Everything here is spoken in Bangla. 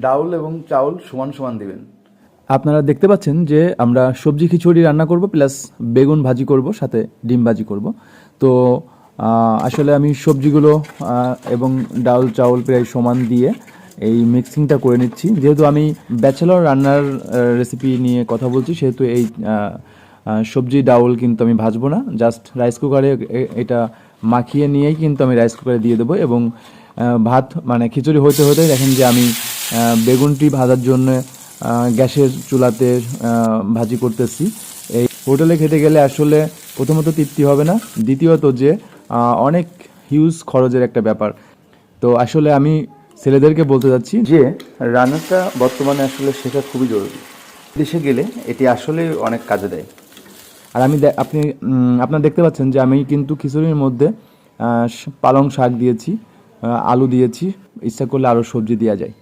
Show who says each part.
Speaker 1: ডাউল এবং চাউল সমান সমান দিবেন।
Speaker 2: আপনারা দেখতে পাচ্ছেন যে আমরা সবজি খিচুড়ি রান্না করব প্লাস বেগুন ভাজি করব, সাথে ডিম ভাজি করব। তো আসলে আমি সবজিগুলো এবং ডাউল চাউল প্রায় সমান দিয়ে এই মিক্সিংটা করে নিচ্ছি। যেহেতু আমি ব্যাচেলর রান্নার রেসিপি নিয়ে কথা বলছি, সেহেতু এই সবজি ডাউল কিন্তু আমি ভাজবো না, জাস্ট রাইস কুকারে এটা মাখিয়ে নিয়েই কিন্তু আমি রাইস কুকারে দিয়ে দেবো। এবং ভাত মানে খিচুড়ি হতে হতে দেখেন যে আমি বেগুনটি ভাজার জন্য গ্যাসের চুলাতে ভাজি করতেছি। এই হোটেলে খেতে গেলে আসলে প্রথমত তৃপ্তি হবে না, দ্বিতীয়ত যে অনেক হিউজ খরচের একটা ব্যাপার। তো আসলে আমি ছেলেদেরকে বলতে যাচ্ছি
Speaker 1: যে রান্নাটা বর্তমানে আসলে শেখা খুবই জরুরি। দেশে গেলে এটি আসলে অনেক কাজে দেয়।
Speaker 2: আর আপনারা দেখতে পাচ্ছেন যে আমি কিন্তু খিচুড়ির মধ্যে পালং শাক দিয়েছি, আলু দিয়েছি, ইচ্ছা করলে আরও সবজি দেওয়া যায়।